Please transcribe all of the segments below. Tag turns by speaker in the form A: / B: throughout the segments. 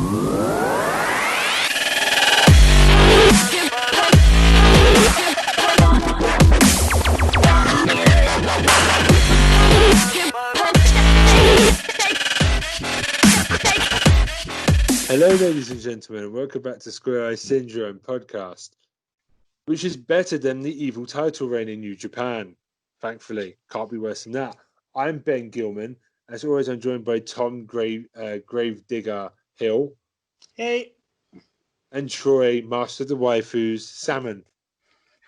A: Hello, ladies and gentlemen, and welcome back to Square Eye Syndrome podcast, which is better than the evil title reign in New Japan. Thankfully, can't be worse than that. I'm Ben Gilman. As always, I'm joined by Tom Gravedigger Hill.
B: Hey.
A: And Troy, Master of the Waifus, Salmon.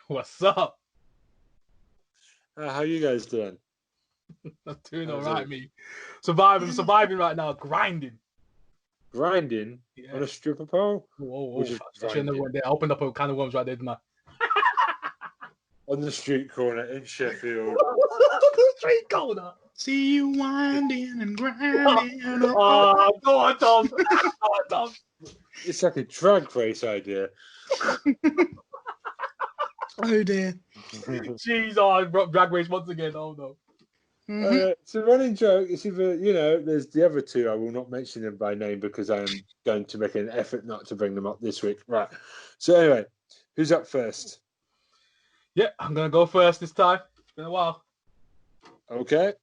B: What's up?
A: How you guys doing?
B: I'm doing all right, me. Surviving right now, grinding.
A: Grinding on a stripper pole?
B: Whoa. I opened up a can of worms right there, didn't I?
A: On the street corner in Sheffield.
B: The street corner.
C: See you winding and grinding.
B: Go on, Tom.
A: It's like a drag race idea.
C: Oh dear.
B: Jeez, drag race once again. Oh no.
A: It's a running joke. It's either, there's the other two. I will not mention them by name because I am going to make an effort not to bring them up this week. Right. So anyway, who's up first?
B: Yeah, I'm going to go first this time. It's been a while.
A: Okay.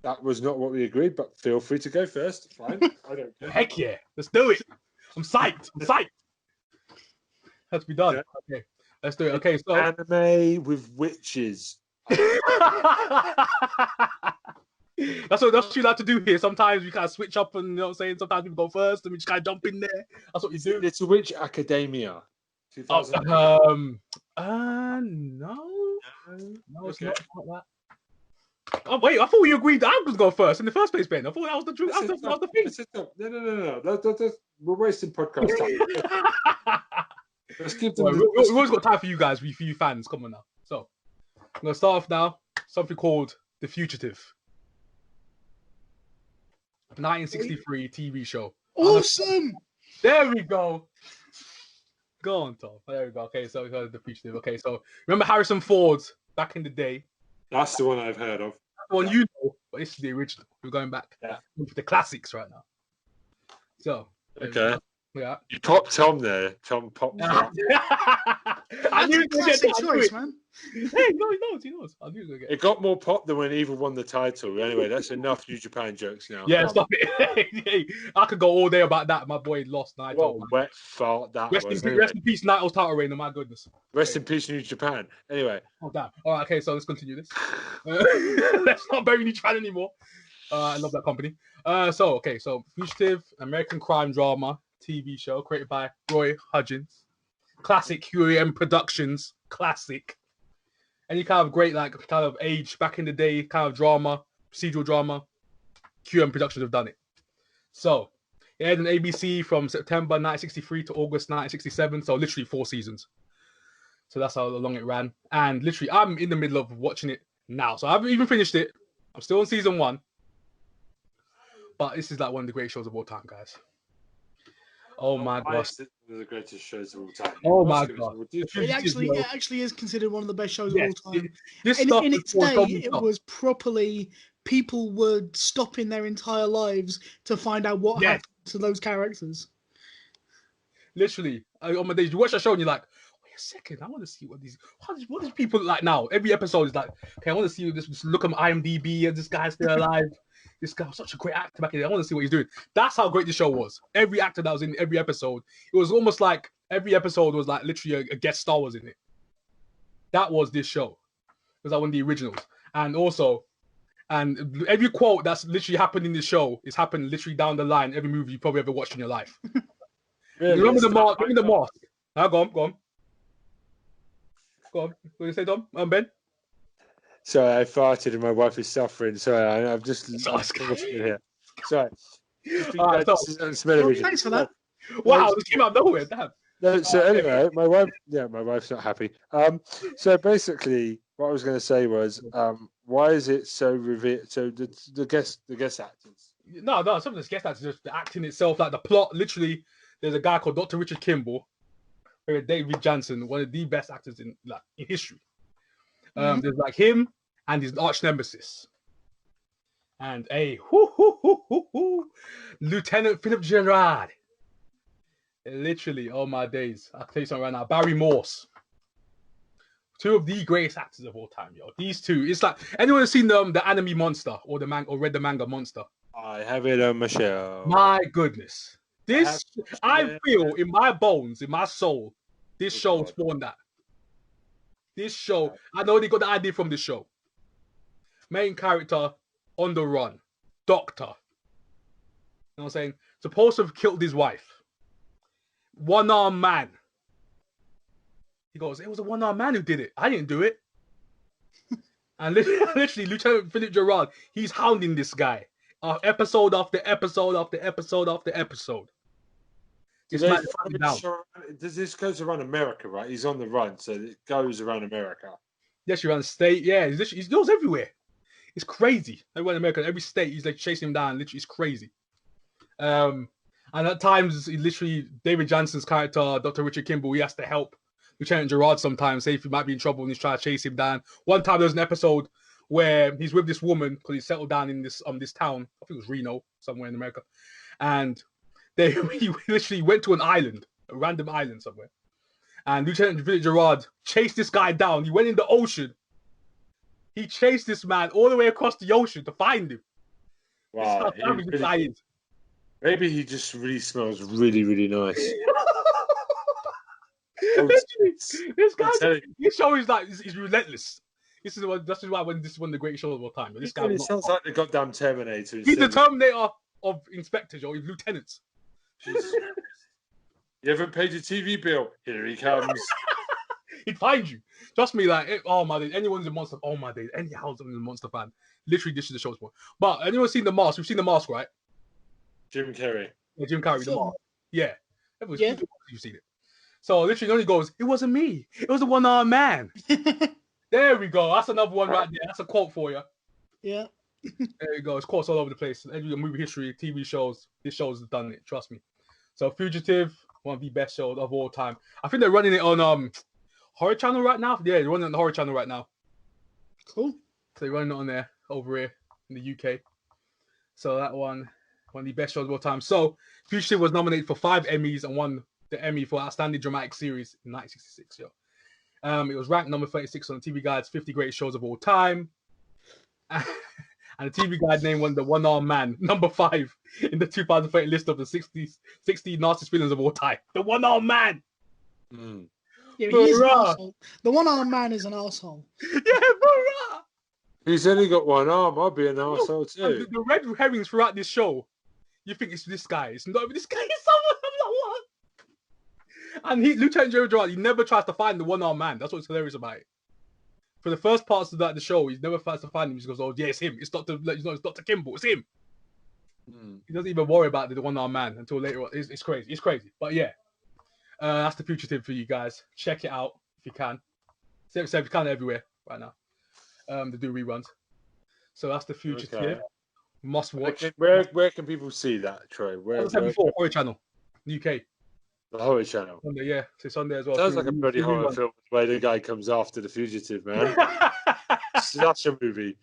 A: That was not what we agreed, but feel free to go first. Fine. I don't care.
B: Heck yeah. Let's do it. I'm psyched. Has to be done. Yeah. Okay. Let's do it. Okay, so
A: anime with witches.
B: That's what you like to do here. Sometimes we kind of switch up, and you know what I'm saying. Sometimes we go first, and we just kind of jump in there. That's what you do.
A: Little Witch Academia.
B: No, it's okay. Not that. Oh wait, I thought we agreed that I was going first in the first place, Ben. I thought that was the truth. That was the thing.
A: No. We're wasting podcast time. Let's give them.
B: We've always got time for you guys, for you fans. Come on now. So I'm gonna start off now. Something called The Fugitive. 1963 TV show.
C: Awesome.
B: There we go. Go on, Tom. There we go. Okay, so The Fugitive. Okay, so remember Harrison Ford back in the day?
A: That's the one I've heard of.
B: That's the one you know, but this is the original. We're going back to the classics right now. So
A: okay.
B: Yeah.
A: You popped Tom there. Tom popped.
C: I knew it was a classic choice, man.
B: Hey, no, he knows. I knew it.
A: It got more pop than when Evil won the title. Anyway, that's enough New Japan jokes now.
B: Yeah, stop it. Hey, I could go all day about that. My boy lost Naito.
A: What wet fart that was.
B: Rest in peace, Naito's title reign. My goodness.
A: Rest in peace, New Japan. Anyway.
B: Oh, damn. All right, okay, so let's continue this. Let's not bury New Japan anymore. I love that company. So Fugitive, American crime drama TV show created by Roy Hudgens. Classic QAM Productions. Classic. Any kind of great, kind of age back in the day, kind of drama, procedural drama, QM Productions have done it. So, it aired on ABC from September 1963 to August 1967, so literally 4 seasons. So that's how long it ran. And literally, I'm in the middle of watching it now. So I haven't even finished it. I'm still on season 1. But this is one of the great shows of all time, guys. Oh my gosh.
A: One of the greatest shows of all time.
B: Oh my god.
C: It actually is considered one of the best shows of all time. In its day, it was properly, people were stopping their entire lives to find out what happened to those characters.
B: Literally. On my days, you watch that show and you're like, wait a second, I want to see what these people look like now. Every episode is like, okay, I want to see this. Just look at my IMDb and this guy's still alive. This guy was such a great actor back in the day. I want to see what he's doing. That's how great the show was. Every actor that was in every episode, it was almost like every episode was like literally a guest star was in it. That was this show. It was like one of the originals. And every quote that's literally happened in this show is happened literally down the line. Every movie you probably ever watched in your life. Really? Remember the mask? Remember the mask? Now go on. What do you say, Tom? Ben?
A: Sorry, I farted and my wife is suffering. Sorry, I'm just here. Sorry.
C: Thanks for that.
B: Wow, this came out of nowhere. Damn.
A: No, so anyway, my wife's not happy. So basically, what I was going to say was, why is it so revered? So the guest actors.
B: No, some of the guest actors, just the acting itself, like the plot. Literally, there's a guy called Dr. Richard Kimball, David Jansen, one of the best actors in history. There's him and his arch nemesis. And Lieutenant Philip Gerard. Literally, oh my days. I'll tell you something right now. Barry Morse. Two of the greatest actors of all time, yo. These two. It's like, anyone has seen the anime Monster or read the manga Monster?
A: I have it on my shelf.
B: My goodness. This, I feel in my bones, in my soul, this show spawned that. This show, I know they got the idea from the show. Main character on the run. Doctor. You know what I'm saying? Supposed to have killed his wife. One-armed man. He goes, it was a one-armed man who did it. I didn't do it. And literally, Lieutenant Philip Gerard, he's hounding this guy. Episode after episode after episode after episode.
A: Does this goes around America, right? He's on the run, so it goes around America.
B: Yes, you're around the state. Yeah, he goes everywhere. It's crazy. Everywhere in America, every state, he's like chasing him down. Literally, it's crazy. And at times, David Jansen's character, Dr. Richard Kimball, he has to help Lieutenant Gerard sometimes, say if he might be in trouble and he's trying to chase him down. One time, there was an episode where he's with this woman because he settled down in this town. I think it was Reno, somewhere in America. And he literally went to an island, a random island somewhere. And Lieutenant Gerard chased this guy down. He went in the ocean. He chased this man all the way across the ocean to find him.
A: Wow. Maybe he just really smells really, really nice.
B: This guy, this show is like, he's relentless. This is why this is one of the greatest shows of all time. This guy
A: sounds like the goddamn Terminator.
B: He's the Terminator of inspectors or lieutenants.
A: You haven't paid your TV bill. Here he comes.
B: He'd find you. Trust me, like, oh my days, anyone's a monster. Oh my days, any house is a monster fan. Literally, this is the show's point. But anyone seen The Mask? We've seen The Mask, right?
A: Jim Carrey.
B: Yeah, Jim Carrey, The Mask. Yeah. You've seen it. So literally, only goes, it wasn't me. It was a one-armed man. There we go. That's another one right there. That's a quote for you.
C: Yeah.
B: There you go. It's quotes all over the place. Every movie history, TV shows, this show's done it. Trust me. So Fugitive, one of the best shows of all time. I think they're running it on Horror Channel right now. Yeah, they're running it on the Horror Channel right now.
C: Cool.
B: So they're running it on there over here in the UK. So that one of the best shows of all time. So Fugitive was nominated for 5 Emmys and won the Emmy for Outstanding Dramatic Series in 1966. Yo. It was ranked number 36 on the TV Guide's 50 Greatest Shows of All Time. And the TV Guide named one the One-Armed Man, number 5 in the 2030 list of the 60 nastiest villains of all time. The One-Armed Man!
A: Mm.
C: Yeah, he is an arsehole. The One-Armed Man is an arsehole.
B: Yeah, hurrah!
A: He's only got one arm. I'll be an arsehole too.
B: The red herrings throughout this show, you think it's this guy. It's not this guy. It's someone. I'm not one. And Lieutenant Gerard, he never tries to find the one-armed man. That's what's hilarious about it. For the first parts of the show, he never tries to find him. He just goes, "Oh, yeah, it's him. It's Dr. Kimball. It's him." Mm. He doesn't even worry about the one-armed man until later on. It's crazy. It's crazy. But yeah, that's The Fugitive for you guys. Check it out if you can. So if you can everywhere right now. They do reruns. So that's The Fugitive. Okay. Must watch.
A: Where can people see that, Troy?
B: As I said before, Horror Channel, UK.
A: The Horror Channel.
B: Sunday, yeah. It's Sunday as well.
A: Sounds like a bloody horror film where the guy comes after the fugitive, man. Such a movie.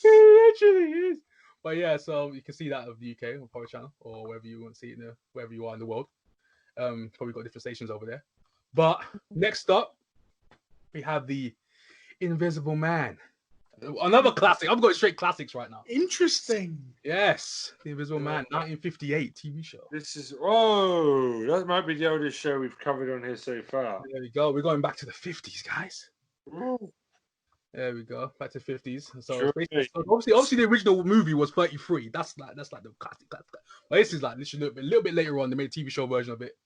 B: It literally is. But yeah, so you can see that of the UK on Horror Channel or wherever you want to see it, wherever you are in the world. Probably got different stations over there. But next up, we have The Invisible Man. Another classic. I'm going straight classics right now.
C: Interesting.
B: Yes, The Invisible Man, 1958 TV show.
A: That might be the oldest show we've covered on here so far.
B: There we go. We're going back to the 50s, guys. Ooh. There we go. Back to 50s. So, obviously, the original movie was 33. That's like the classic. But this is like literally a little bit later on. They made a TV show version of it.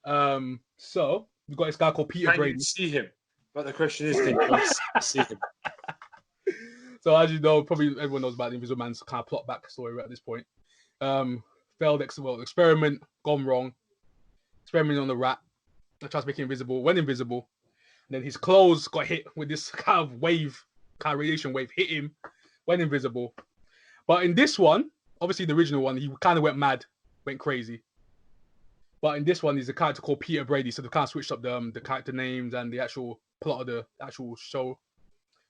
B: So we've got this guy called Peter Brady.
A: Can you see him? But the question is, can you see him?
B: So as you know, probably everyone knows about the Invisible Man's kind of plot backstory at this point. Failed experiment, gone wrong. Experimenting on the rat. That tries to make him invisible, went invisible. And then his clothes got hit with this kind of radiation wave, hit him, went invisible. But in this one, obviously the original one, he kind of went mad, went crazy. But in this one, he's a character called Peter Brady, so they kind of switched up the character names and the actual plot of the actual show.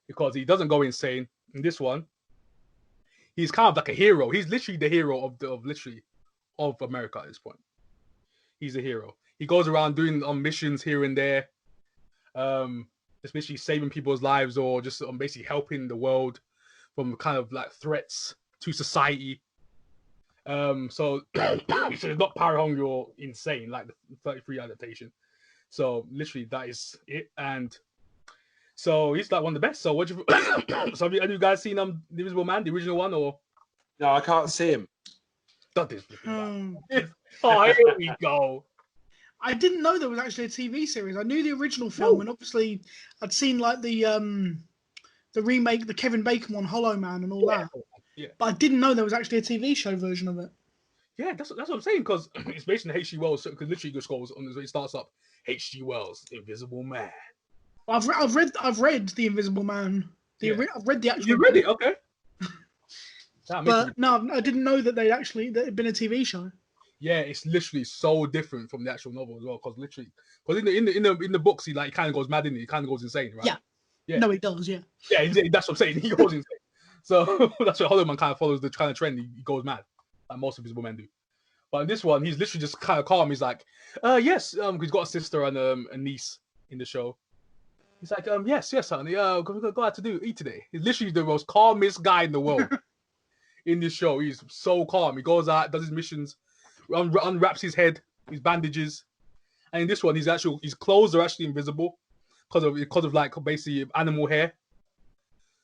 B: Because he doesn't go insane. In this one, he's kind of like a hero. He's literally the hero of America at this point. he's a hero. He goes around doing missions here and there, especially saving people's lives or just basically helping the world from kind of like threats to society. So it's not power hungry or insane like the 33 adaptation. So literally that is it, and so he's like one of the best. So what you? So have you guys seen The Invisible Man, the original one, or?
A: No, I can't see him.
B: Not this. Oh, here we go.
C: I didn't know there was actually a TV series. I knew the original film, and obviously I'd seen like the remake, the Kevin Bacon one, Hollow Man, and all that.
B: Yeah.
C: But I didn't know there was actually a TV show version of it.
B: Yeah, that's what I'm saying, because it's based on H.G. Wells. So because literally just goes on, it starts up H.G. Wells, Invisible Man.
C: I've read The Invisible Man. I've read the actual.
B: You read it, okay?
C: But no, I didn't know that that had been a TV show.
B: Yeah, it's literally so different from the actual novel as well. Because in the books, he kind of goes mad, he kind of goes insane, right?
C: Yeah. No, he does. Yeah.
B: Yeah, that's what I'm saying. He goes insane. So that's what Hollow Man kind of follows the kind of trend. He goes mad, like most Invisible Men do. But in this one, he's literally just kind of calm. He's like, yes, he's got a sister and a niece in the show. He's like, yes, honey. We're gonna go out to eat today. He's literally the most calmest guy in the world. In this show, he's so calm. He goes out, does his missions, unwraps his head, his bandages, and in this one, his clothes are actually invisible because of like basically animal hair.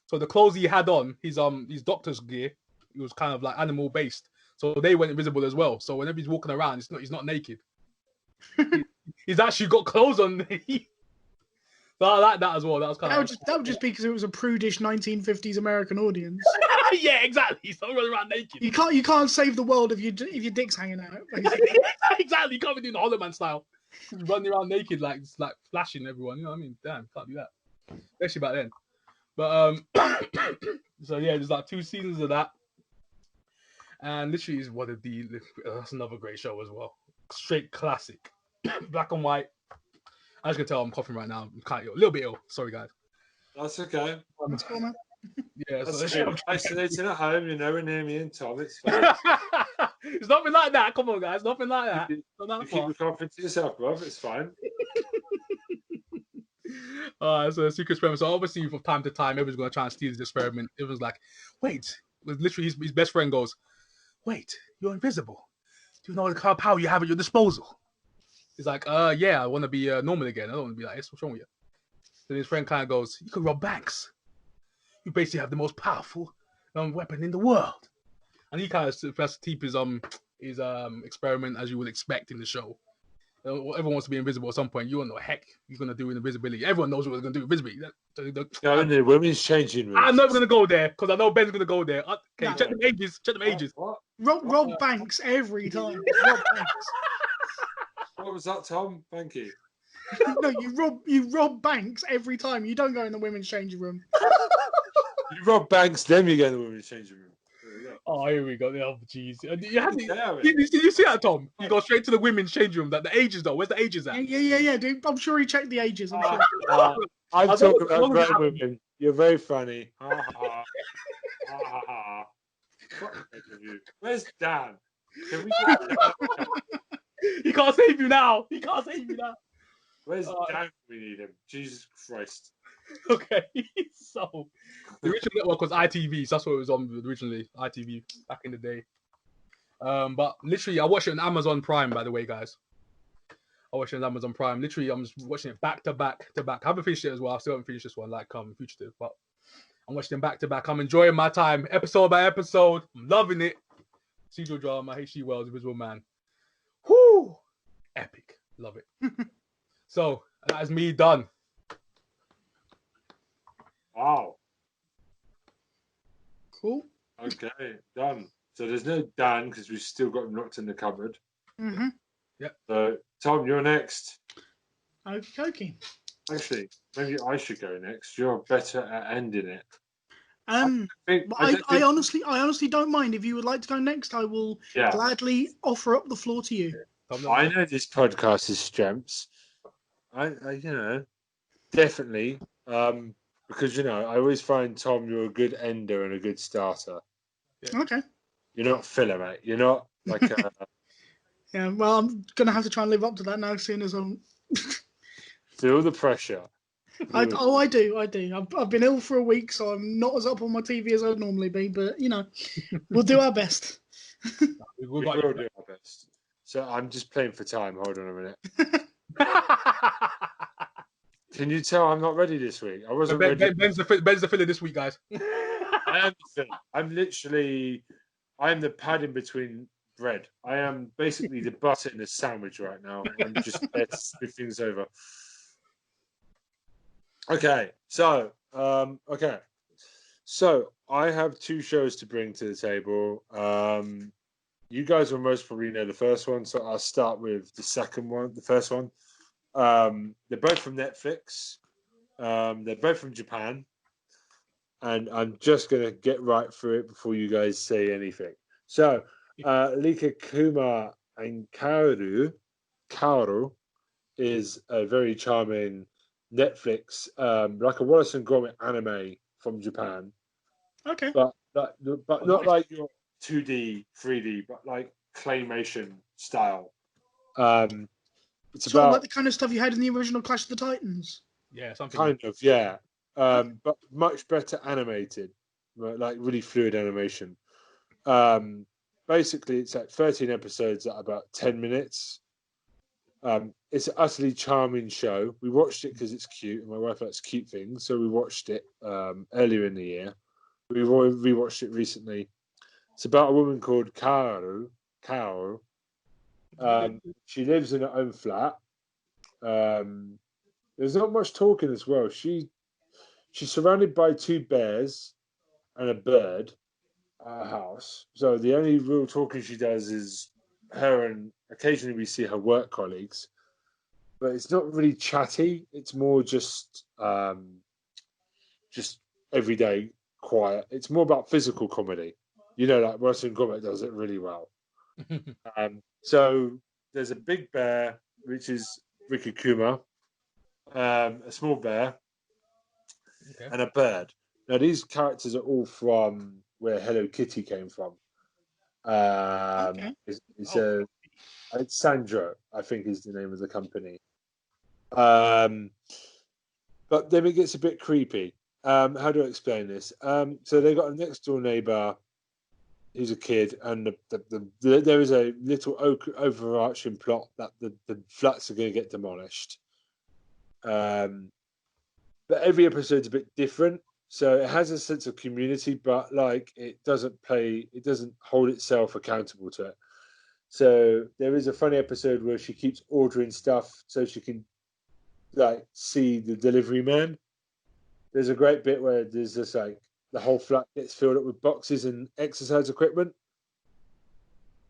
B: So the clothes he had on, his doctor's gear, it was kind of like animal based. So they went invisible as well. So whenever he's walking around, he's not naked. He's actually got clothes on. So I like that as well. That was
C: that would just be because it was a prudish 1950s American audience.
B: Yeah, exactly. So running around naked.
C: You can't save the world if your dick's hanging out.
B: Exactly. You can't be doing the Hollow Man style, running around naked like flashing everyone. You know what I mean? Damn, can't do that. Especially back then. But so yeah, there's like 2 seasons of that, and literally is one of that's another great show as well. Straight classic, black and white. As you can tell, I'm coughing right now. I'm kind of ill, a little bit ill. Sorry, guys.
A: That's okay.
C: That's cool, man.
B: Yeah,
A: I'm isolating at home, near me and Tom. It's fine.
B: It's nothing like that. Come on, guys. Nothing like that.
A: You keep the confidence to yourself, bruv. It's fine.
B: So secret experiment. So obviously, from time to time, everyone's gonna try and steal this experiment. Everyone's like, "Wait!" Literally, his best friend goes, "Wait, you're invisible. Do you know the kind of power you have at your disposal?" He's like, yeah, I want to be normal again. I don't want to be like this. What's wrong with you?" Then his friend kind of goes, "You could rob banks. You basically have the most powerful weapon in the world." And he kind of tries to keep his experiment as you would expect in the show. Everyone wants to be invisible at some point. You don't know heck you're gonna do in invisibility. Everyone knows what they're gonna do invisibility.
A: No, in the women's changing room.
B: I'm never gonna go there because I know Ben's gonna go there. Okay,
C: No.
B: check them ages. Check them ages.
A: What?
C: Rob Banks every time. Rob Banks.
A: What was that, Tom? Thank you.
C: No, you rob Banks every time. You don't go in the women's changing room.
A: You rob banks, then you go in the women's changing room.
B: Oh, here we go. Oh, jeez. Did you see that, Tom? You go straight to the women's changing room. The ages, though. Where's the ages at?
C: Yeah, dude. I'm sure he checked the ages. I'm sure.
A: I'm talking about great women. You're very funny. Where's Dan? Can we get Dan?
B: He can't save you now.
A: Where's Dan? We need him. Jesus Christ.
B: Okay, so the original network was ITV, so that's what it was on originally, ITV back in the day. But literally, I watched it on Amazon Prime, by the way, guys. I watched it on Amazon Prime. Literally, I'm just watching it back to back. I haven't finished it as well. I still haven't finished this one, like Fugitive, but I'm watching them back to back. I'm enjoying my time, episode by episode. I'm loving it. Procedural drama, H.G. Wells, Invisible Man. Whoo! Epic. Love it. So, that is me done.
A: Wow.
C: Cool.
A: Okay, done. So there's no Dan because we've still got him locked in the cupboard.
C: Mm-hmm.
B: Yep.
A: So, Tom, you're next.
C: Okay.
A: Actually, maybe I should go next. You're better at ending it.
C: I honestly don't mind. If you would like to go next, I will gladly offer up the floor to you.
A: I know this podcast is strengths. I definitely. Because I always find, Tom, you're a good ender and a good starter.
C: Okay.
A: You're not filler, mate. You're not like
C: Yeah, well, I'm gonna have to try and live up to that now, as soon as I'm.
A: Feel the pressure.
C: I do. I've been ill for a week, so I'm not as up on my TV as I'd normally be. But we'll do our best.
B: We
A: will do our best. So I'm just playing for time. Hold on a minute. Can you tell I'm not ready this week? I wasn't ready.
B: Ben's the filler this week, guys.
A: I am the filler. I'm the pad in between bread. I am basically the butter in a sandwich right now. I'm just there to smooth things over. Okay, so I have 2 shows to bring to the table. You guys will most probably know the first one, so I'll start with the first one. They're both from Netflix. They're both from Japan, and I'm just gonna get right through it before you guys say anything. So, Likakuma and Kaoru is a very charming Netflix, like a Wallace and Gromit anime from Japan.
C: Okay.
A: But not like your 2D, 3D, but like claymation style. It's
C: sort of like the kind of stuff you had in the original Clash of the Titans.
B: Yeah, something
A: kind of, yeah. But much better animated, like really fluid animation. Basically, it's like 13 episodes at about 10 minutes. It's an utterly charming show. We watched it because it's cute, and my wife likes cute things, so we watched it earlier in the year. We rewatched it recently. It's about a woman called Kaoru. She lives in her own flat. There's not much talking as well. She's surrounded by 2 bears and a bird at her house. So the only real talking she does is her, and occasionally we see her work colleagues. But it's not really chatty. It's more just everyday quiet. It's more about physical comedy. Like Western Gromit does it really well. So there's a big bear, which is Rikakuma, a small bear, and a bird. Now these characters are all from where Hello Kitty came from. It's Sandro, I think, is the name of the company. But then it gets a bit creepy. How do I explain this? So they've got a next door neighbor who's a kid, and there is a little overarching plot that the flats are going to get demolished. But every episode's a bit different, so it has a sense of community, but it doesn't hold itself accountable to it. So there is a funny episode where she keeps ordering stuff so she can see the delivery man. There's a great bit where there's just the whole flat gets filled up with boxes and exercise equipment,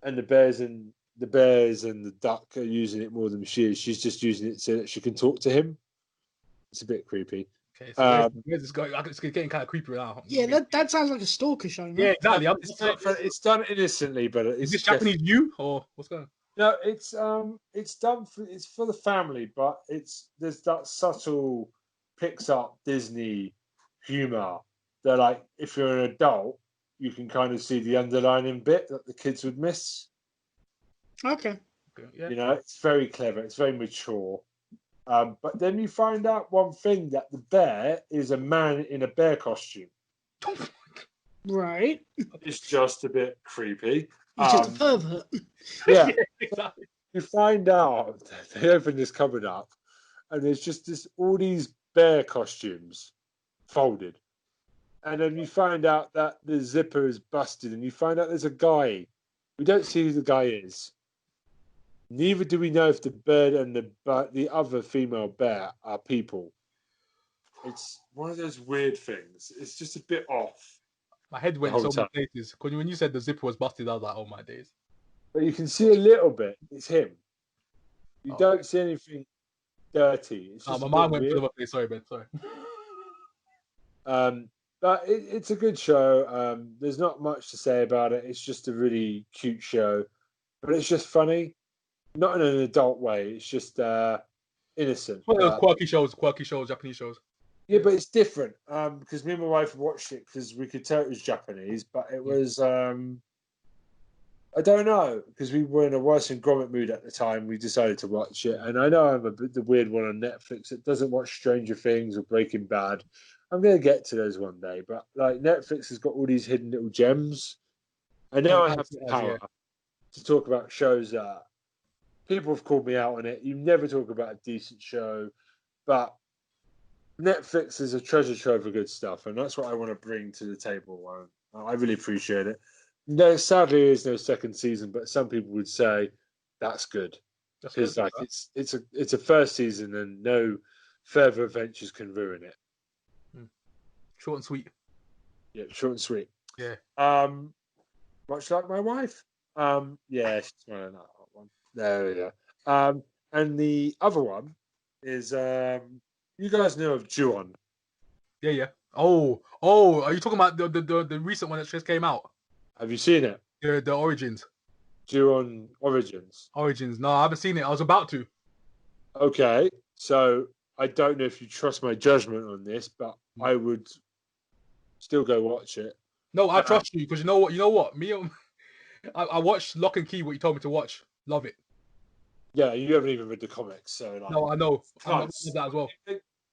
A: and the bears and the duck are using it more than she is. She's just using it so that she can talk to him. It's a bit creepy.
B: Okay, so where's this going? It's getting kind of creepy now.
C: Yeah, that sounds like a stalker show.
B: Yeah, exactly.
A: It's done innocently, but
B: is this Japanese you or what's going on?
A: No, it's done it's for the family, but there's that subtle picks up Disney humor that if you're an adult, you can kind of see the underlining bit that the kids would miss.
C: Okay.
A: Yeah. It's very clever. It's very mature. But then you find out one thing, that the bear is a man in a bear costume.
C: Right.
A: It's just a bit creepy.
C: He's just a pervert.
A: Yeah. Exactly. You find out, they open this cupboard up, and there's just all these bear costumes folded. And then you find out that the zipper is busted, and you find out there's a guy. We don't see who the guy is. Neither do we know if the bird and the other female bear are people. It's one of those weird things. It's just a bit off.
B: My head went so many places. Because when you said the zipper was busted, I was like, oh my days.
A: But you can see a little bit. It's him. You don't see anything dirty. It's just
B: my mind went to the place. Sorry, Ben. Sorry.
A: But it's a good show. There's not much to say about it. It's just a really cute show. But it's just funny. Not in an adult way. It's just innocent.
B: Well, those quirky shows, Japanese shows.
A: Yeah, but it's different. Because me and my wife watched it because we could tell it was Japanese, but it was I don't know, because we were in a Wallace and Gromit mood at the time. We decided to watch it, and I know I'm a bit the weird one on Netflix that doesn't watch Stranger Things or Breaking Bad. I'm going to get to those one day, but like Netflix has got all these hidden little gems. I know I have the power to talk about shows that people have called me out on it. You never talk about a decent show, but Netflix is a treasure trove of good stuff, and that's what I want to bring to the table. I really appreciate it. No, sadly, there is no second season, but some people would say that's good because like it's a first season and no further adventures can ruin it.
B: Short and sweet.
A: Yeah, short and sweet.
B: Yeah.
A: Much like my wife. Yeah, she's smiling at that one. There we go. And the other one is you guys know of Ju-on.
B: Yeah. Oh, are you talking about the recent one that just came out?
A: Have you seen it?
B: The Origins.
A: Ju-on Origins.
B: Origins. No, I haven't seen it. I was about to.
A: Okay, so I don't know if you trust my judgment on this, but I would still go watch it.
B: No, I trust you because you know what? You know what? I watched Lock and Key. What you told me to watch. Love it.
A: Yeah, you haven't even read the comics, so like.
B: No, I know. I love that as well.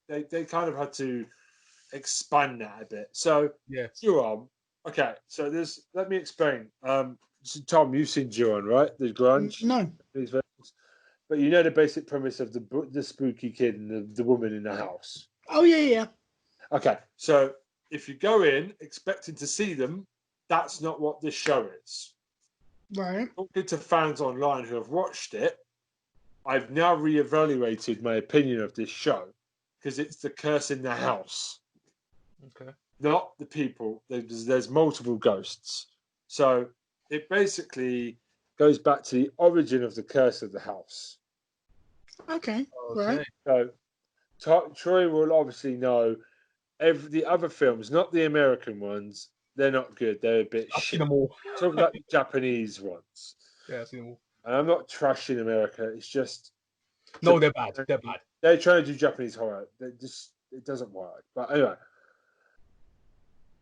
A: They kind of had to expand that a bit. So
B: yeah,
A: Ju-on. Okay, so let me explain. So Tom, you've seen Ju-on, right? The grunge.
C: No.
A: These versions. But you know the basic premise of the spooky kid and the woman in the house.
C: Oh yeah.
A: Okay, so if you go in expecting to see them, that's not what this show is.
C: Right.
A: Talking to fans online who have watched it, I've now reevaluated my opinion of this show because it's the curse in the house.
B: Okay.
A: Not the people. There's multiple ghosts. So it basically goes back to the origin of the curse of the house.
C: Okay. Right.
A: So Troy will obviously know the other films, not the American ones. They're not good. They're a bit
B: I've
A: shit.
B: seen them all.
A: Talk about the Japanese ones.
B: Yeah, I've seen them all.
A: And I'm not trashing America. It's just
B: no, they're bad. They're bad.
A: They're trying to do Japanese horror. It doesn't work. But anyway.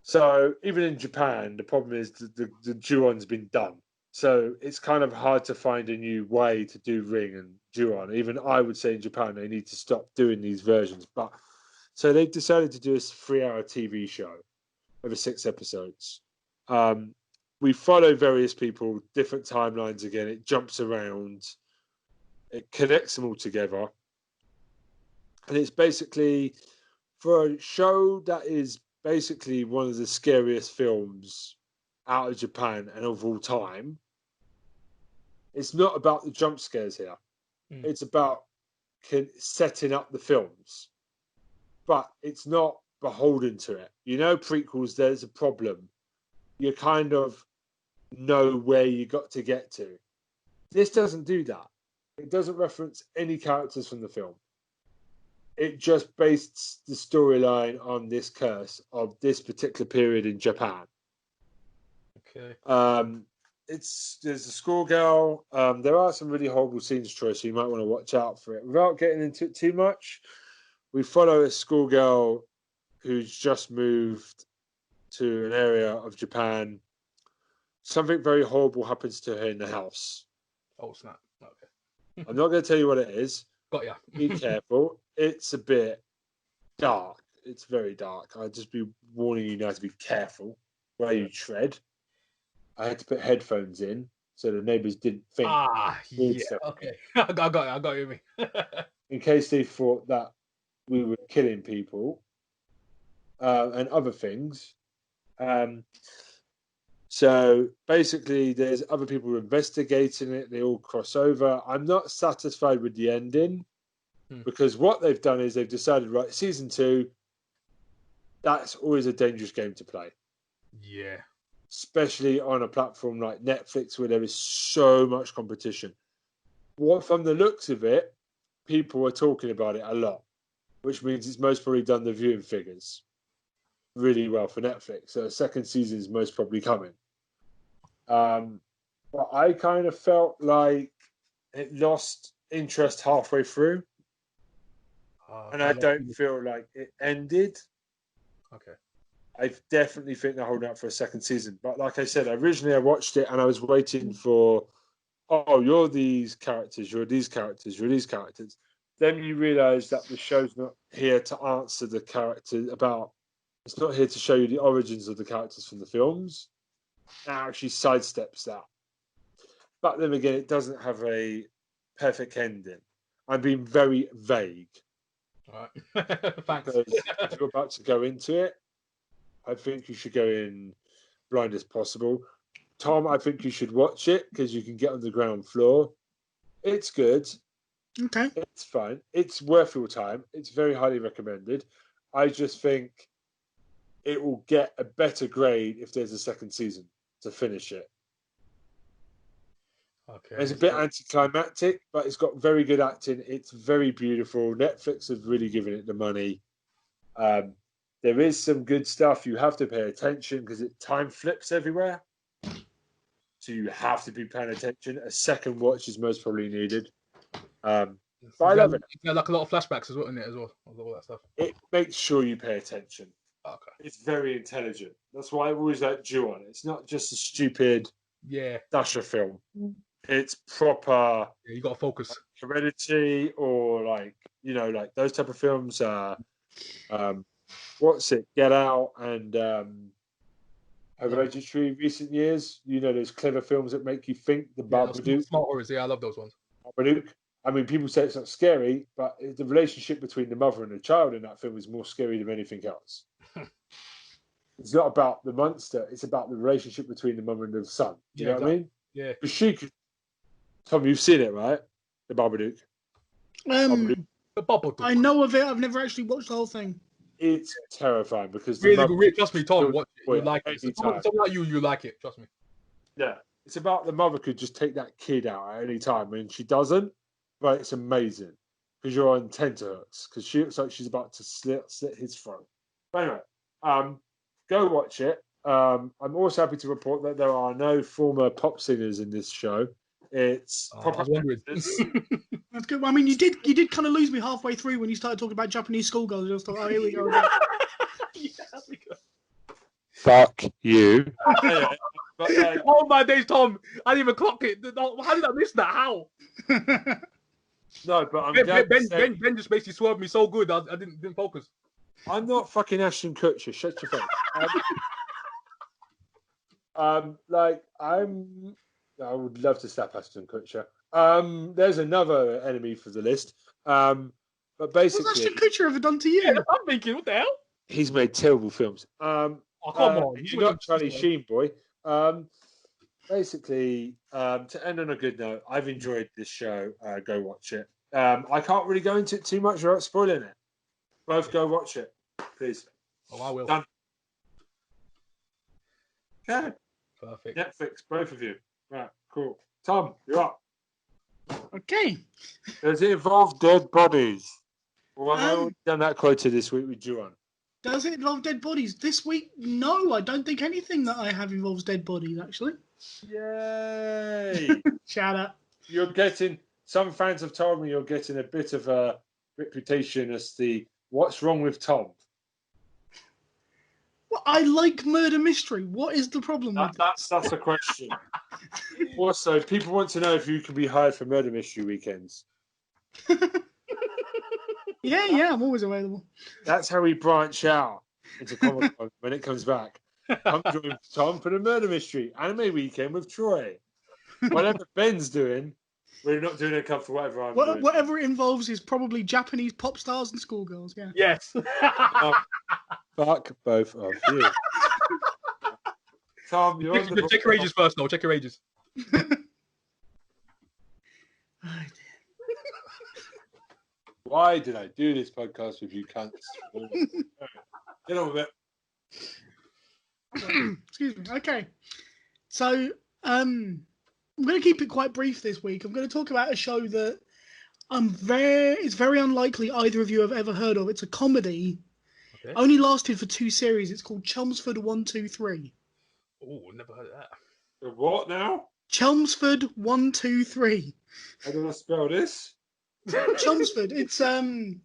A: So even in Japan, the problem is the Ju-on's been done. So it's kind of hard to find a new way to do Ring and Ju-on. Even I would say in Japan they need to stop doing these versions. But so they've decided to do a 3-hour TV show over 6 episodes. We follow various people, different timelines again. It jumps around. It connects them all together. And it's basically for a show that is basically one of the scariest films out of Japan and of all time. It's not about the jump scares here. It's about setting up the films. But it's not beholden to it. You know, prequels, there's a problem. You kind of know where you got to get to. This doesn't do that. It doesn't reference any characters from the film. It just based the storyline on this curse of this particular period in Japan.
B: Okay.
A: There's a schoolgirl. There are some really horrible scenes, Troy, so you might want to watch out for it. Without getting into it too much, we follow a schoolgirl who's just moved to an area of Japan. Something very horrible happens to her in the house.
B: Oh, snap. Okay.
A: I'm not going to tell you what it is.
B: Got ya.
A: Be careful. It's a bit dark. It's very dark. I'd just be warning you now to be careful where you tread. I had to put headphones in so the neighbours didn't think.
B: Yeah. Okay. I got you.
A: In case they thought that we were killing people and other things. So basically, there's other people investigating it. They all cross over. I'm not satisfied with the ending because what they've done is they've decided, right, season 2, that's always a dangerous game to play.
B: Yeah.
A: Especially on a platform like Netflix where there is so much competition. Well, from the looks of it, people are talking about it a lot, which means it's most probably done the viewing figures really well for Netflix. So the second season is most probably coming. But I kind of felt like it lost interest halfway through. And I don't feel like it ended.
B: Okay.
A: I definitely think they're holding out for a second season. But like I said, originally I watched it and I was waiting for, oh, you're these characters, you're these characters, you're these characters. Then you realise that the show's not here to answer the character about. It's not here to show you the origins of the characters from the films. It actually sidesteps that. But then again, it doesn't have a perfect ending. I'm being very vague.
B: All right. Thanks.
A: Because if you're about to go into it, I think you should go in blind as possible. Tom, I think you should watch it because you can get on the ground floor. It's good.
C: Okay.
A: It's fine. It's worth your time. It's very highly recommended. I just think it will get a better grade if there's a second season to finish it.
B: Okay.
A: It's a bit anticlimactic, but it's got very good acting. It's very beautiful. Netflix have really given it the money. There is some good stuff. You have to pay attention because time flips everywhere. So you have to be paying attention. A second watch is most probably needed. But I love it.
B: Yeah, like a lot of flashbacks as well in it as well. All that stuff.
A: It makes sure you pay attention.
B: Okay.
A: It's very intelligent. That's why I always like Ju-on. It's not just a stupid Dasher film. It's proper.
B: Yeah, you got to focus.
A: Heredity or like those type of films. What's it? Get Out and Hereditary. Recent years, those clever films that make you think. The Babadook.
B: Smart horrors. Yeah, I love those ones.
A: Babadook. I mean, people say it's not scary, but the relationship between the mother and the child in that film is more scary than anything else. It's not about the monster; it's about the relationship between the mother and the son. You know what I mean?
B: Yeah.
A: Because she could. Tom, you've seen it, right? The Babadook.
B: The Babadook.
C: I know of it. I've never actually watched the whole thing.
A: It's terrifying because
B: really, trust me, Tom. Watch it. You like it.
A: Someone
B: like you like it. Trust me.
A: Yeah, it's about the mother could just take that kid out at any time, and she doesn't. But it's amazing because you're on tenterhooks because she looks like she's about to slit his throat. But anyway, go watch it. I'm also happy to report that there are no former pop singers in this show. It's proper.
C: That's good. I mean, you did kind of lose me halfway through when you started talking about Japanese schoolgirls. I just thought, oh, here we go again.
A: Fuck you.
B: Oh my days, Tom! I didn't even clock it. How did I miss that? How?
A: No, but I'm
B: Ben just basically swerved me so good. I didn't focus.
A: I'm not fucking Ashton Kutcher. Shut your face. I would love to slap Ashton Kutcher. There's another enemy for the list. But basically,
C: what's Ashton Kutcher ever done to you?
B: Yeah, I'm thinking, what the hell?
A: He's made terrible films.
B: Oh, come on.
A: You're not Charlie Sheen, boy. Basically, to end on a good note, I've enjoyed this show. Go watch it. I can't really go into it too much without spoiling it. Both go watch it, please.
B: Oh, I will.
A: Done. Okay.
B: Perfect.
A: Netflix, both of you. Right, cool. Tom, you're up.
C: Okay.
A: Does it involve dead bodies? Well, I've already done that quota this week with Ju-on.
C: Does it involve dead bodies? This week, no. I don't think anything that I have involves dead bodies, actually.
A: Yay!
C: Shout out.
A: You're getting... Some fans have told me you're getting a bit of a reputation as the what's wrong with Tom.
C: Well, I like murder mystery. What is the problem with that?
A: That's a question. Also, people want to know if you can be hired for murder mystery weekends.
C: Yeah, I'm always available.
A: That's how we branch out into Comic-Con when it comes back. Come join Tom for the murder mystery anime weekend with Troy. Whatever Ben's doing, we're not doing a cup for whatever I'm doing.
C: Whatever it involves is probably Japanese pop stars and schoolgirls, yeah.
B: Yes.
A: Fuck both of you. Tom, you're on the
B: check your ages first, though. Check your ages.
A: Why did I do this podcast with you cunts? Get on with
C: it. Excuse me. Okay. So, I'm going to keep it quite brief this week. I'm going to talk about a show that it's very unlikely either of you have ever heard of. It's a comedy. Okay. Only lasted for 2 series. It's called Chelmsford 123.
B: Oh, never heard of that.
A: The what now?
C: Chelmsford 123.
A: How do I spell this?
C: Chelmsford. It's CHELMS.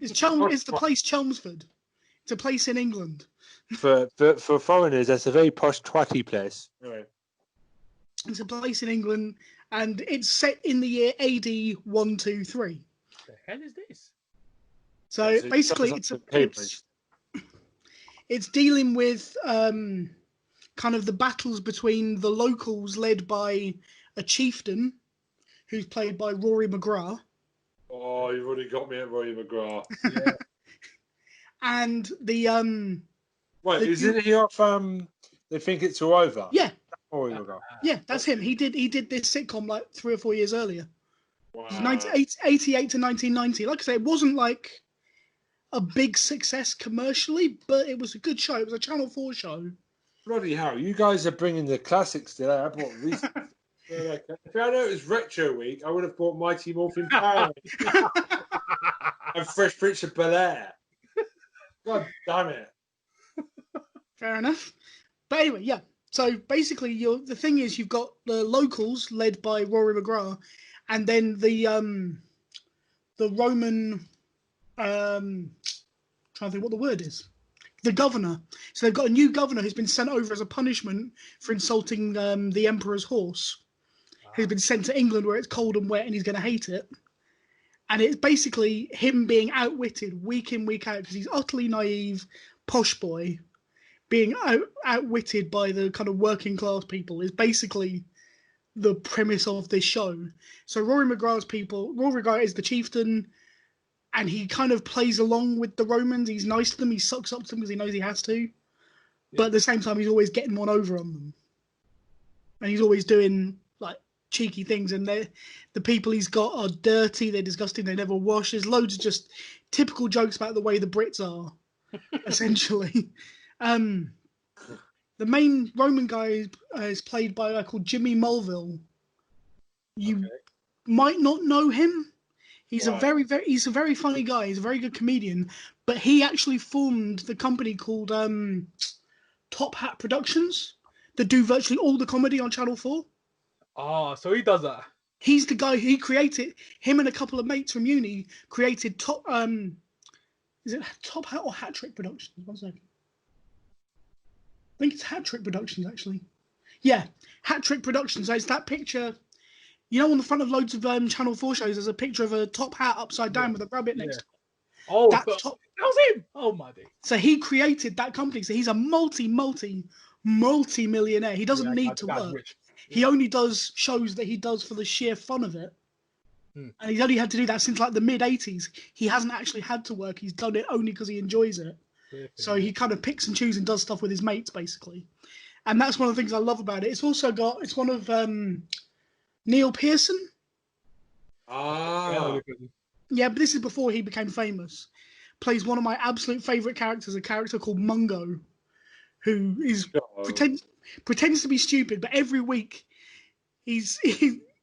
C: It's the place Chelmsford. It's a place in England.
A: For foreigners, that's a very posh, twatty place. Anyway.
C: It's a place in England, and it's set in the year AD 123.
B: The hell is this?
C: So basically, it's dealing with kind of the battles between the locals, led by a chieftain, who's played by Rory McGrath.
A: Oh, you've already got me at Rory McGrath.
C: Yeah. And the
A: Wait, isn't he off? They Think It's All Over.
C: Yeah.
A: Rory McGrath.
C: Yeah, that's him. He did this sitcom like 3 or 4 years earlier.
A: Wow.
C: 1988 to 1990. Like I say, it wasn't like a big success commercially, but it was a good show. It was a Channel 4 show.
A: Bloody hell, you guys are bringing the classics today. I bought recent. If I know it was Retro Week, I would have bought Mighty Morphin Power and Fresh Prince of Bel-Air. God damn it.
C: Fair enough. But anyway, yeah. So basically, the thing is, you've got the locals led by Rory McGrath, and then the Roman, trying to think what the word is, the governor. So they've got a new governor who's been sent over as a punishment for insulting the emperor's horse, who's been sent to England where it's cold and wet and he's going to hate it. And it's basically him being outwitted week in, week out, because he's utterly naive, posh boy, being outwitted by the kind of working class people is basically the premise of this show. So Rory McGrath is the chieftain, and he kind of plays along with the Romans. He's nice to them. He sucks up to them because he knows he has to. Yeah. But at the same time, he's always getting one over on them. And he's always doing like cheeky things. And the people he's got are dirty. They're disgusting. They never wash. There's loads of just typical jokes about the way the Brits are, essentially. The main Roman guy is played by a guy called Jimmy Mulville. You might not know him. He's a very funny guy. He's a very good comedian. But he actually formed the company called Top Hat Productions that do virtually all the comedy on Channel 4.
B: Oh, so he does that.
C: He's the guy who created, him and a couple of mates from uni created is it Top Hat or Hat Trick Productions? 1 second. I think it's Hat Trick Productions, actually. Yeah, Hat Trick Productions. So it's that picture, you know, on the front of loads of Channel 4 shows, there's a picture of a top hat upside down with a rabbit next to it.
B: Oh, that was him! Oh, my day.
C: So he created that company. So he's a multi-millionaire. He doesn't need to work. Rich. He only does shows that he does for the sheer fun of it. And he's only had to do that since like the mid-'80s. He hasn't actually had to work. He's done it only because he enjoys it. So he kind of picks and chooses and does stuff with his mates, basically. And that's one of the things I love about it. It's one of Neil Pearson.
A: Ah.
C: Yeah, but this is before he became famous. Plays one of my absolute favourite characters, a character called Mungo, who is pretends to be stupid, but every week he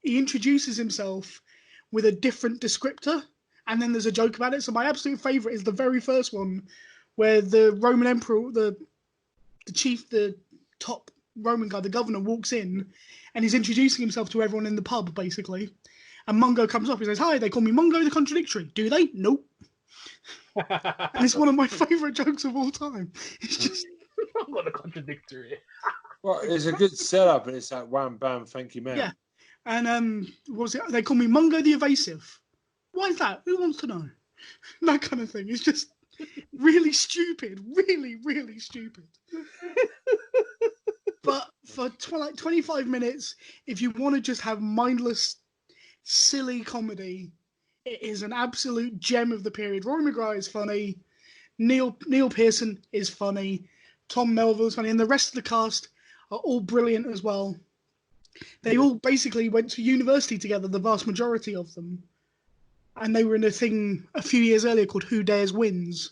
C: introduces himself with a different descriptor, and then there's a joke about it. So my absolute favourite is the very first one, where the Roman emperor, the top Roman guy, the governor, walks in, and he's introducing himself to everyone in the pub, basically. And Mungo comes up, he says, "Hi, they call me Mungo the Contradictory. Do they? Nope." And it's one of my favourite jokes of all time. It's just
B: Mungo the Contradictory.
A: Well, it's a good setup, and it's like wham bam, thank you, man.
C: Yeah. And what was it? They call me Mungo the Evasive. Why is that? Who wants to know? That kind of thing. It's just really stupid. Really, really stupid. But for 25 minutes, if you want to just have mindless, silly comedy, it is an absolute gem of the period. Rory McGrath is funny. Neil Pearson is funny. Tom Melville is funny. And the rest of the cast are all brilliant as well. They all basically went to university together, the vast majority of them. And they were in a thing a few years earlier called Who Dares Wins,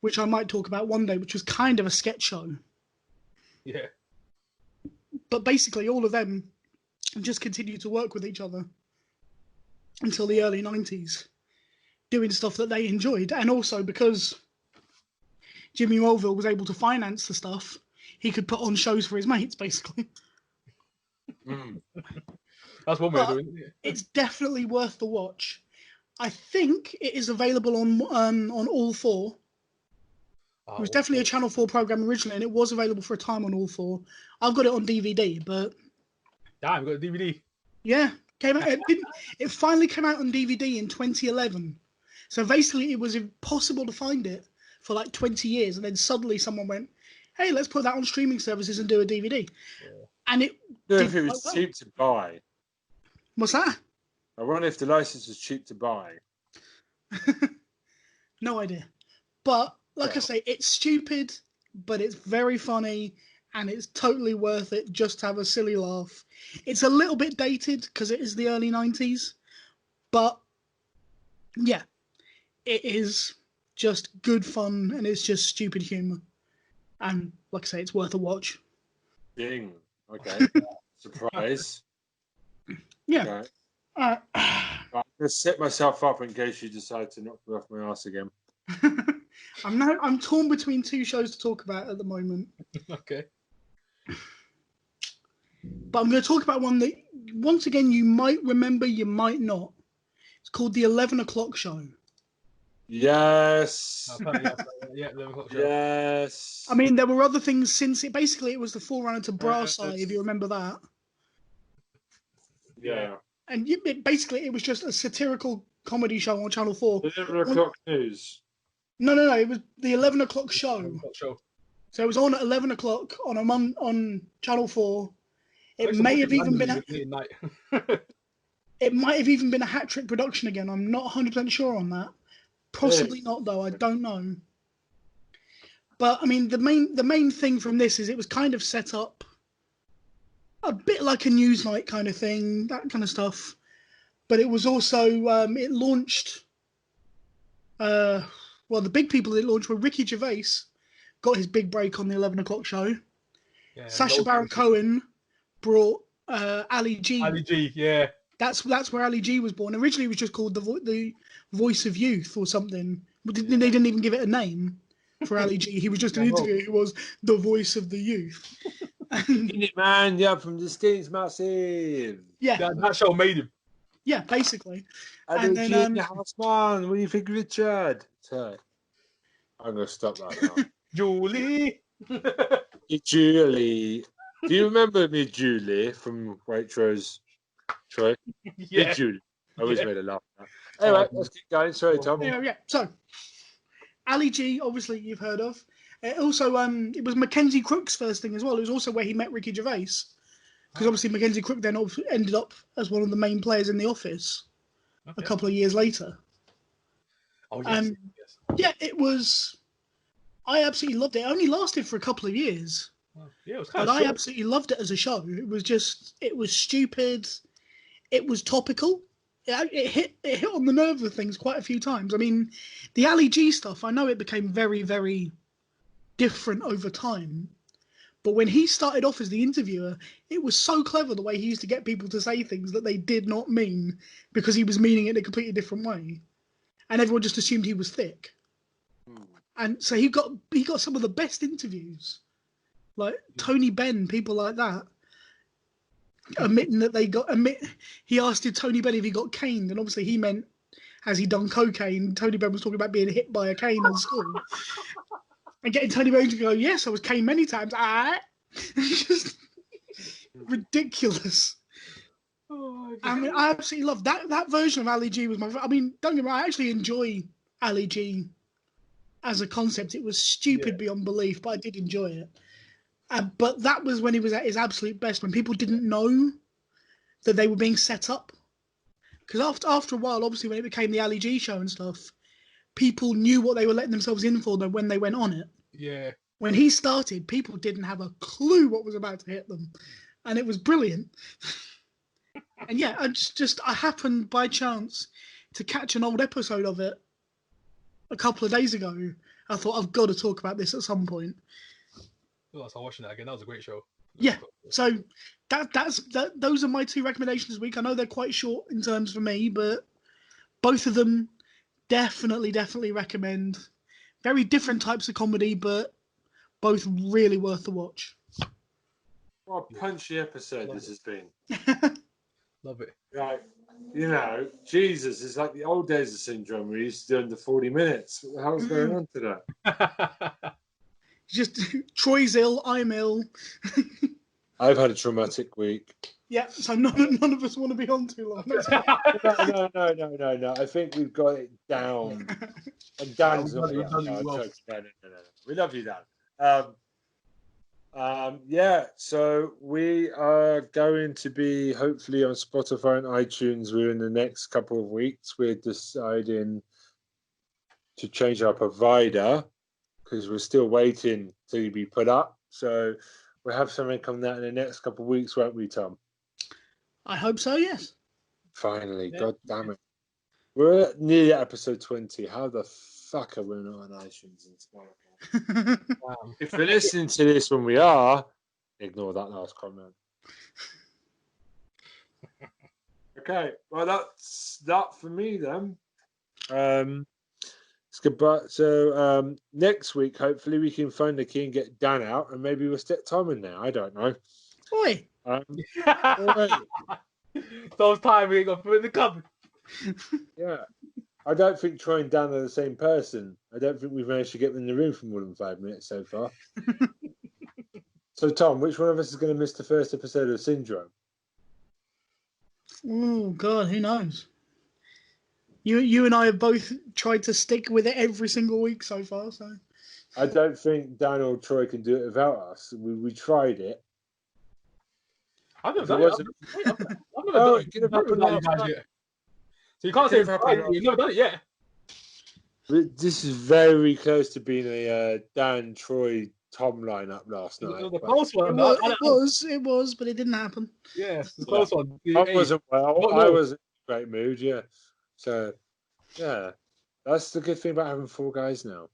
C: which I might talk about one day, which was kind of a sketch show.
B: Yeah.
C: But basically all of them just continued to work with each other until the early 90s, doing stuff that they enjoyed. And also because Jimmy Mulville was able to finance the stuff, he could put on shows for his mates, basically.
B: That's one way of doing it.
C: It's definitely worth the watch. I think it is available on All 4. It was definitely a Channel 4 program originally, and it was available for a time on All 4. I've got it on DVD, but
B: damn, got a DVD.
C: Yeah, came out. It finally came out on DVD in 2011. So basically, it was impossible to find it for like 20 years, and then suddenly someone went, "Hey, let's put that on streaming services and do a DVD." Yeah. And it.
A: If it was cheap to buy.
C: What's that?
A: I wonder if the license was cheap to buy.
C: No idea. But like I say, it's stupid, but it's very funny, and it's totally worth it just to have a silly laugh. It's a little bit dated because it is the early 90s, but yeah, it is just good fun, and it's just stupid humour. And like I say, it's worth a watch.
A: Ding. Okay. Surprise.
C: Yeah.
A: Okay. I'm going to set myself up in case you decide to knock me off my ass again.
C: I'm torn between two shows to talk about at the moment.
B: Okay.
C: But I'm going to talk about one that, once again, you might remember, you might not. It's called The 11 O'Clock Show.
A: Yes.
B: Yeah, 11 O'Clock Show.
A: Yes.
C: I mean, there were other things since it. Basically, it was the forerunner to Brass Eye, if you remember that.
A: Yeah.
C: And it was just a satirical comedy show on Channel 4.
A: The 11 O'Clock News.
C: No. It was The 11 O'Clock Show. So it was on at 11 o'clock on Channel 4. It may have even been it might have even been a hat trick production again. I'm not 100% sure on that. Possibly not, though. I don't know. But I mean, the main thing from this is it was kind of set up a bit like a Newsnight kind of thing, that kind of stuff. But it was also it launched. The big people that launched were Ricky Gervais, got his big break on the 11 O'Clock Show. Yeah, Sacha Baron Cohen brought Ali G.
B: Ali G, yeah.
C: That's where Ali G was born. Originally, it was just called the Voice of Youth or something. They didn't even give it a name for Ali G. He was just an interview. He was the voice of the youth.
A: In it, man. Yeah, from the Skinny's Massive.
C: Yeah,
B: that show made him.
C: Yeah, basically.
A: And then Houseman, what do you think, Richard? Sorry, I'm gonna stop that now.
B: Julie.
A: Julie. Do you remember me, Julie, from Waitrose? Troy?
B: Yeah.
A: Julie. I always made her laugh. Anyway, let's keep going. Sorry, Tom.
C: Yeah. So, Ali G, obviously you've heard of. Also, it was Mackenzie Crook's first thing as well. It was also where he met Ricky Gervais. Because obviously Mackenzie Crook then ended up as one of the main players in The Office a couple of years later.
B: Oh, yes.
C: Yeah, it was... I absolutely loved it. It only lasted for a couple of years.
B: Yeah, it was kind of
C: short. I absolutely loved it as a show. It was stupid. It was topical. It hit on the nerve of things quite a few times. I mean, the Ali G stuff, I know it became very, very different over time. But when he started off as the interviewer, it was so clever the way he used to get people to say things that they did not mean because he was meaning it in a completely different way. And everyone just assumed he was thick. And so he got some of the best interviews. Like Tony Benn, people like that. Admitting that he asked Tony Benn if he got caned, and obviously he meant, has he done cocaine? Tony Benn was talking about being hit by a cane in school. And getting Tony Benn to go, yes, I was caned many times. It's just ridiculous. Oh, I mean, I absolutely love that version of Ali G was my favorite. I mean, don't get me wrong, I actually enjoy Ali G as a concept. It was stupid beyond belief, but I did enjoy it. But that was when he was at his absolute best, when people didn't know that they were being set up. Because after a while, obviously, when it became the Ali G show and stuff, people knew what they were letting themselves in for when they went on it.
B: Yeah.
C: When he started, people didn't have a clue what was about to hit them. And it was brilliant. And yeah, I happened by chance to catch an old episode of it a couple of days ago. I thought, I've got to talk about this at some point.
B: Well, I was watching that again. That was a great show.
C: Yeah. So those are my two recommendations this week. I know they're quite short in terms for me, but both of them definitely recommend. Very different types of comedy, but both really worth the watch.
A: What a punchy episode this has been.
B: Love it.
A: Right. Jesus, it's like the old days of Syndrome. We used to do under 40 minutes. What the hell's going on today?
C: Just Troy's ill, I'm ill.
A: I've had a traumatic week.
C: Yeah, so none of us want to be on too long.
A: No. I think we've got it down. And Dan's not here. No. We love you, Dan. Yeah, so we are going to be hopefully on Spotify and iTunes within the next couple of weeks. We're deciding to change our provider because we're still waiting to be put up. So we'll have something on that in the next couple of weeks, won't we, Tom?
C: I hope so, yes.
A: Finally, yeah. God damn it. We're nearly at episode 20. How the fuck are we not on iTunes and Spotify? Wow. If you're listening to this when we are, ignore that last comment. Okay, well, that's that for me then. It's goodbye. So next week, hopefully, we can find the key and get Dan out, and maybe we'll stick Tom in there. I don't know.
C: Oi!
B: Those time we ain't gonna put in the cupboard.
A: Yeah. I don't think Troy and Dan are the same person. I don't think we've managed to get them in the room for more than 5 minutes so far. So, Tom, which one of us is going to miss the first episode of Syndrome?
C: Oh, God, who knows? You and I have both tried to stick with it every single week so far. So
A: I don't think Dan or Troy can do it without us. We tried it.
B: I've never done it. I've never done it. So you can't say you've never done it yet.
A: This is very close to being a Dan, Troy, Tom lineup last night.
B: The close one.
C: It was, but it didn't happen.
B: Yeah, the close one.
A: I wasn't well. I was in a great mood, yeah. So, yeah. That's the good thing about having 4 guys now.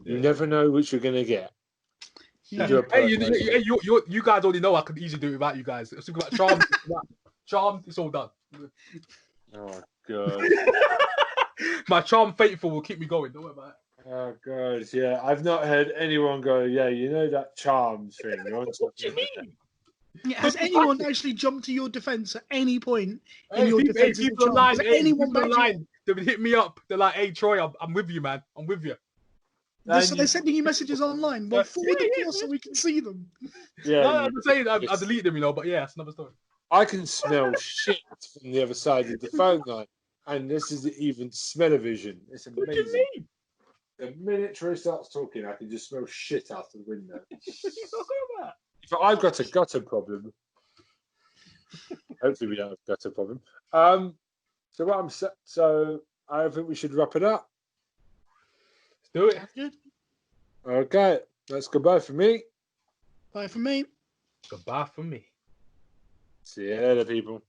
A: You never know which you're going to get.
B: Yeah. Hey, you guys already know I could easily do it without you guys. Let's talk about Charm, it's all done.
A: Oh, God.
B: My Charm Faithful will keep me going. Don't worry about it.
A: Oh, God, yeah. I've not heard anyone go, yeah, you know that Charm thing.
B: What do you mean?
C: Yeah, has anyone actually jumped to your defense at any point in your defense?
B: People online, they've hit me up. They're like, hey, Troy, I'm with you, man. I'm with you.
C: So they're sending you messages online. Well, forward them to us so we can see them.
A: Yeah,
B: no, I'm saying I delete them, but yeah, it's another story.
A: I can smell shit from the other side of the phone line, and this is even smell-o-vision. It's amazing. What do you mean? The minute Troy starts talking, I can just smell shit out of the window. If I've got a gutter problem, hopefully we don't have a gutter problem. So I think we should wrap it up.
B: Let's do it.
C: That's good.
A: Okay, that's goodbye for me.
C: Bye from me.
B: Goodbye from me.
A: See you later, people.